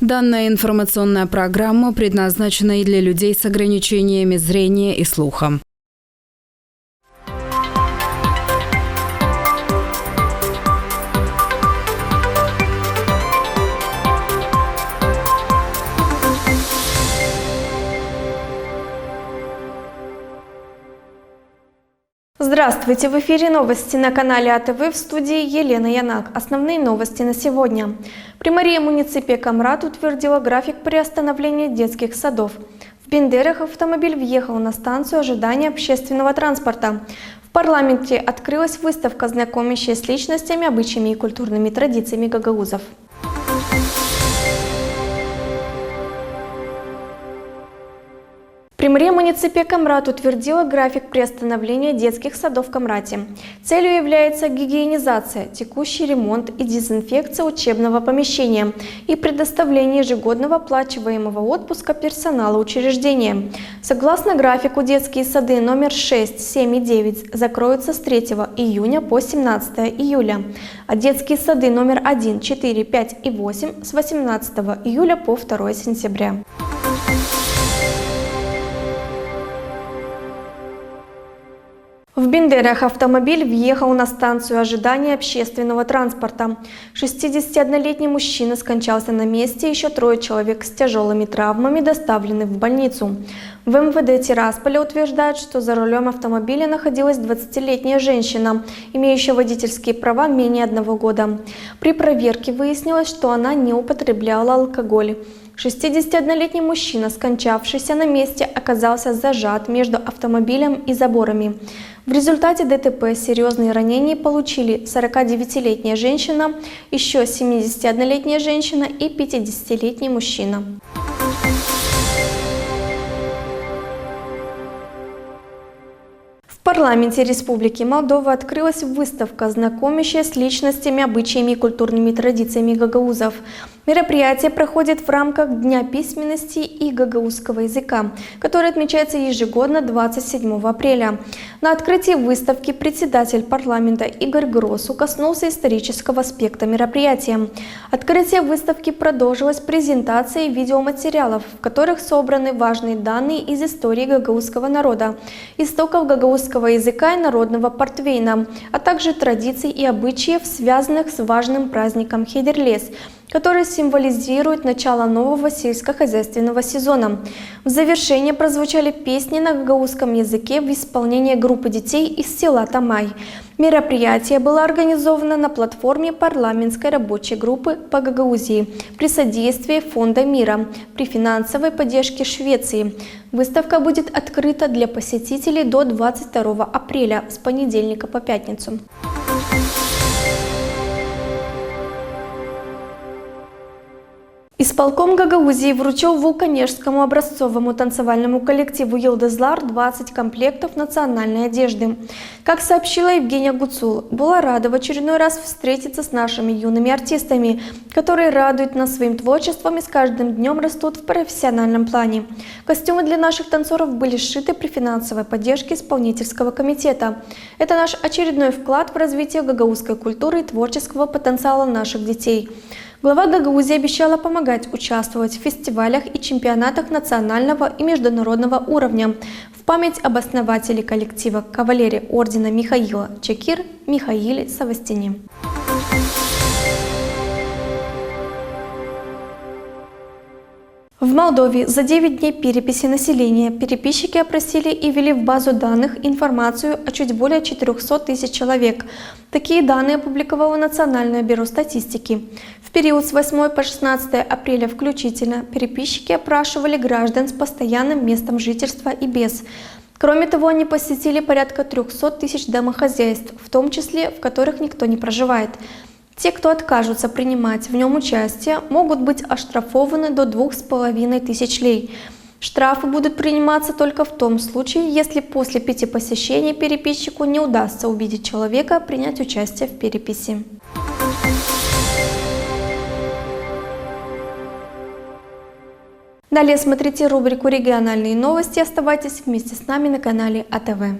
Данная информационная программа предназначена и для людей с ограничениями зрения и слуха. Здравствуйте! В эфире новости на канале АТВ, в студии Елена Янак. Основные новости на сегодня. Примария муниципия Камрат утвердила график приостановления детских садов. В Бендерах автомобиль въехал на станцию ожидания общественного транспорта. В парламенте открылась выставка, знакомящая с личностями, обычаями и культурными традициями гагаузов. Примария муниципия Камрат утвердила график приостановления детских садов в Камрате. Целью является гигиенизация, текущий ремонт и дезинфекция учебного помещения и предоставление ежегодного оплачиваемого отпуска персонала учреждения. Согласно графику, детские сады номер 6, 7 и 9 закроются с 3 июня по 17 июля, а детские сады номер 1, 4, 5 и 8 с 18 июля по 2 сентября. В Бендерах автомобиль въехал на станцию ожидания общественного транспорта. 61-летний мужчина скончался на месте, еще 3 человек с тяжелыми травмами доставлены в больницу. В МВД Тирасполя утверждают, что за рулем автомобиля находилась 20-летняя женщина, имеющая водительские права менее 1 года. При проверке выяснилось, что она не употребляла алкоголь. 61-летний мужчина, скончавшийся на месте, оказался зажат между автомобилем и заборами. В результате ДТП серьезные ранения получили 49-летняя женщина, еще 71-летняя женщина и 50-летний мужчина. В парламенте Республики Молдова открылась выставка, знакомящая с личностями, обычаями и культурными традициями гагаузов. Мероприятие проходит в рамках Дня письменности и гагаузского языка, который отмечается ежегодно 27 апреля. На открытии выставки председатель парламента Игорь Гросу коснулся исторического аспекта мероприятия. Открытие выставки продолжилось презентацией видеоматериалов, в которых собраны важные данные из истории гагаузского народа, истоков гагаузского языка и народного портвейна, а также традиций и обычаев, связанных с важным праздником Хедерлес, который символизирует начало нового сельскохозяйственного сезона. В завершение прозвучали песни на гагаузском языке в исполнении группы детей из села Тамай. Мероприятие было организовано на платформе парламентской рабочей группы по Гагаузии при содействии Фонда мира, при финансовой поддержке Швеции. Выставка будет открыта для посетителей до 22 апреля с понедельника по пятницу. Исполком Гагаузии вручил Вулканежскому образцовому танцевальному коллективу «Йылдызлар» 20 комплектов национальной одежды. Как сообщила Евгения Гуцул, была рада в очередной раз встретиться с нашими юными артистами, которые радуют нас своим творчеством и с каждым днем растут в профессиональном плане. Костюмы для наших танцоров были сшиты при финансовой поддержке исполнительского комитета. Это наш очередной вклад в развитие гагаузской культуры и творческого потенциала наших детей. Глава Гагаузии обещала помогать участвовать в фестивалях и чемпионатах национального и международного уровня в память об основателе коллектива кавалере ордена Михаила Чекир Михаиле Савастине. В Молдове за 9 дней переписи населения переписчики опросили и ввели в базу данных информацию о чуть более 400 тысяч человек. Такие данные опубликовало Национальное бюро статистики. В период с 8 по 16 апреля включительно переписчики опрашивали граждан с постоянным местом жительства и без. Кроме того, они посетили порядка 300 тысяч домохозяйств, в том числе в которых никто не проживает. Те, кто откажутся принимать в нем участие, могут быть оштрафованы до 2500 лей. Штрафы будут приниматься только в том случае, если после 5 посещений переписчику не удастся убедить человека принять участие в переписи. Далее смотрите рубрику «Региональные новости». Оставайтесь вместе с нами на канале АТВ.